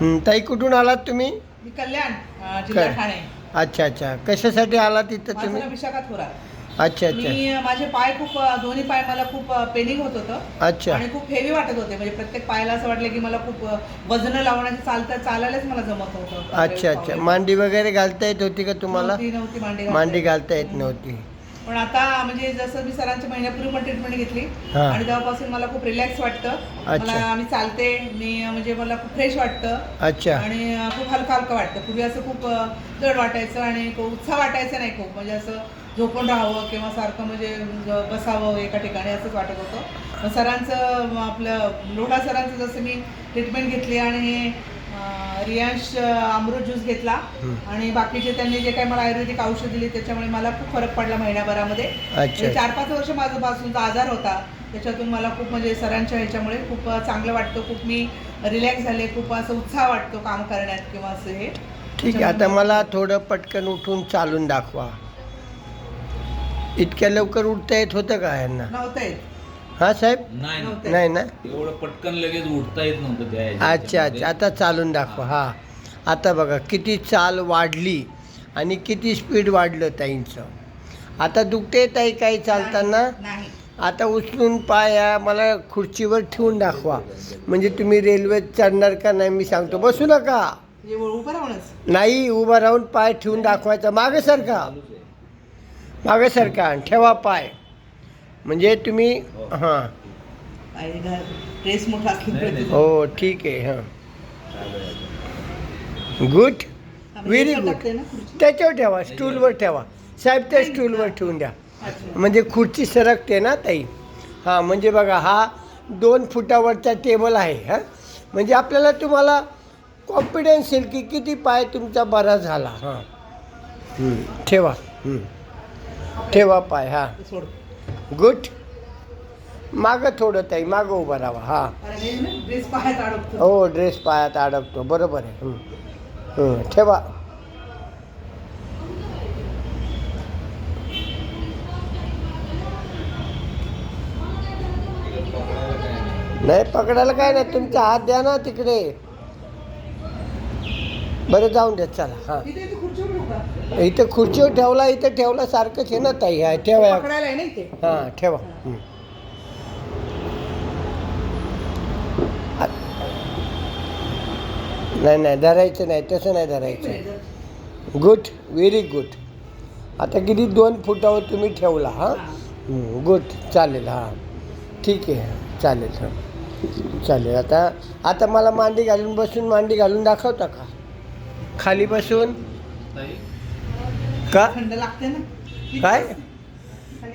ताई कुठून आलात तुम्ही? मी कल्याण जिल्हा ठाणे. अच्छा अच्छा, कशासाठी आलात तिथं माझं तुम्ही? नाव विशाखा थोरात. अच्छा अच्छा मी माझे पाय खूप दोन्ही पाय मला खूप पेनिंग होत होतं अच्छा आणि खूप हेवी वाटत होते. म्हणजे प्रत्येक पायाला असं वाटलं की मला खूप वजन लावण्याचं चालायलाच मला जमत होतं. अच्छा अच्छा, मांडी वगैरे घालता येत होती का तुम्हाला? नव्हती मांडी घालता येत नव्हती. पण आता म्हणजे जसं मी सरांच्या महिन्यापूर्वी पण ट्रीटमेंट घेतली हां. आणि तेव्हापासून मला खूप रिलॅक्स वाटतं. अच्छा. मी चालते, मी म्हणजे मला खूप फ्रेश वाटतं अच्छा आणि खूप हलकं हलकं वाटतं. पूर्वी असं खूप जड वाटायचं आणि उत्साह वाटायचा नाही खूप. म्हणजे असं झोपून राहावं किंवा सारखं म्हणजे बसावं एका ठिकाणी असंच वाटत होतं. मग सरांचं आपलं लोढा सरांचं जसं मी ट्रीटमेंट घेतली आणि हे रियांश अमृत ज्यूस घेतला आणि बाकीचे त्यांनी जे काही मला आयुर्वेदिक औषध दिली त्याच्यामुळे मला खूप फरक पडला महिन्याभरामध्ये. अच्छा 4-5 वर्ष माझा पासूनचा आजार होता, त्याच्यातून मला खूप म्हणजे सरांच्या ह्याच्यामुळे खूप चांगलं वाटतं. खूप मी रिलॅक्स झाले, खूप असं उत्साह वाटतो काम करण्यात किंवा असं हे. ठीक आहे, आता मला थोडं पटकन उठून चालून दाखवा. इतक्या लवकर उठता येत होतं का यांना? नव्हतं येत. हां साहेब? नव्हतं. नाही ना? एवढं पटकन लगेच उठता येत नव्हतं त्या अच्छा अच्छा, आता चालून दाखवा. हां, आता बघा किती चाल वाढली आणि किती स्पीड वाढलं ताईंचं. आता दुखते ताई काही चालताना? नाही. आता उचलून पाया मला खुर्चीवर ठेवून दाखवा. म्हणजे तुम्ही रेल्वेत चढणार का नाही मी सांगतो. बसू नका. म्हणजे उभं राहूनच. नाही, उभं राहून पाय ठेवून दाखवायचा. मागे सरका, मागे सरका आणि ठेवा पाय. म्हणजे तुम्ही हां. ड्रेस मोठा असल्यामुळे. हो ठीक आहे. हां, गुड, व्हेरी गुड. त्याच्यावर ठेवा, स्टूलवर ठेवा साहेब, त्या स्टूलवर ठेवून द्या. म्हणजे खुर्ची सरकते ना ताई. हां, म्हणजे बघा हा 2 फुटावरचा टेबल आहे. हां, म्हणजे आपल्याला तुम्हाला कॉन्फिडन्स येईल की किती पाय तुमचा बरा झाला. हां, ठेवा, ठेवा पाय. हां, गुड. मागं थोडं ताई, मागं उभं राहा. हां, ड्रेस पायात अडकतो. हो ड्रेस पायात अडकतो, बरोबर आहे. ठेवा. नाही पकडायला काय नाही, तुमचा हात द्या ना तिकडे. बरं जाऊन द्या, चला. हां, इथे खुर्चीवर ठेवू का? इथं खुर्चीवर ठेवला, इथं ठेवला सारखंच आहे ना ताई. हा ठेवा. पकडायला आहे ना इथे. हां ठेवा. नाही नाही धरायचं नाही, तसं नाही धरायचं. Good, very good. आता किती 2 फुटावर तुम्ही ठेवला. हां, गुड, चालेल. हां ठीक आहे, चालेल. हां चालेल. आता मला मांडी घालून बसून मांडी घालून दाखवता का? खाली बसून का? थंड लागते ना. काय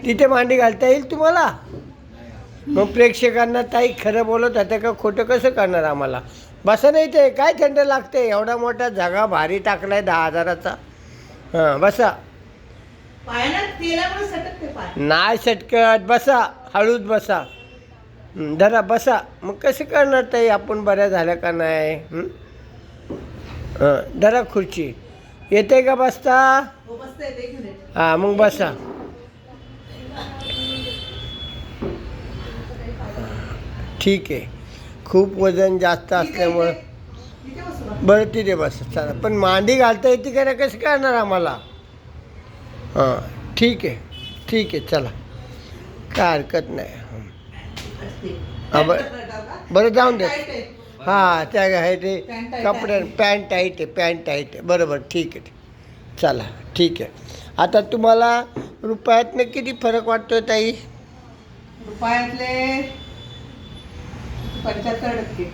तिथे मांडी घालता येईल तुम्हाला? मग प्रेक्षकांना ताई खरं बोलत होत्या का खोटं कसं करणार आम्हाला? बसा नाही ते काय थंड लागते, एवढा मोठा जागा भारी टाकलाय 10,000चा. हां बसा. पायाला तेलामुळे सटकते पाय. नाही सटकत, बसा, हळूच बसा. धरा बसा. मग कसं करणार ताई आपण बऱ्या झाल्या का नाही? धरा खुर्ची. येते का बसता? हो बसता येते. 1 मिनिट. हां मग बसा. ठीक आहे, खूप वजन जास्त असल्यामुळं. इथे बसू का? बरं तिथे बस, चला. पण मांडी घालता येते का नाही कसं करणार आम्हाला? हां ठीक आहे, ठीक आहे, चला, काय हरकत नाही. हां बरं जाऊन द्या. हां त्या आहे ते कपडे, पॅन्ट टाईट आहे, पॅन्ट टाईट आहे, बरोबर, ठीक आहे. चला ठीक आहे. आता तुम्हाला रुपयातनं किती फरक वाटतो ताई? रुपयातले 75%.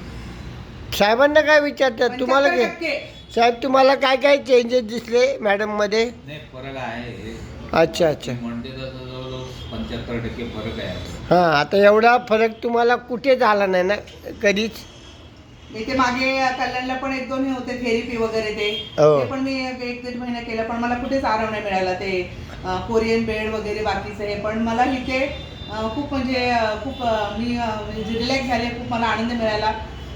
साहेबांना काय विचारतात तुम्हाला? 75%. साहेब तुम्हाला काय काय चेंजेस दिसले मॅडममध्ये? नाही फरक आहे. अच्छा अच्छा. म्हणते तसं जवळजवळ 75% फरक आहे. हां, आता एवढा फरक तुम्हाला कुठे झाला नाही ना कधीच? इथे मागे कल्याणला पण 1-2 हे होते थेरपी वगैरे ते पण मी 1-1.5 महिना केलं, पण मला कुठेच आराम नाही मिळाला. ते कोरियन बेड वगैरे बाकीचं हे, पण मला इथे खूप म्हणजे खूप मी रिलॅक्स झाले. खूप मला आनंद मिळाला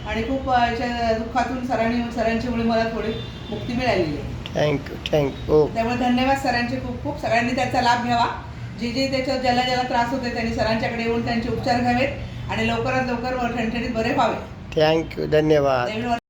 आणि खूप याच्या दुःखातून सरांच्यामुळे मला थोडी मुक्ती मिळालेली आहे. थँक्यू. त्यामुळे धन्यवाद सरांचे खूप खूप. सगळ्यांनी त्याचा लाभ घ्यावा. जे त्याच्यात ज्याला त्रास होते त्यांनी सरांच्याकडे येऊन त्यांचे उपचार घ्यावेत आणि लवकरात लवकर ठणठणीत बरे व्हावे. थँक्यू, धन्यवाद.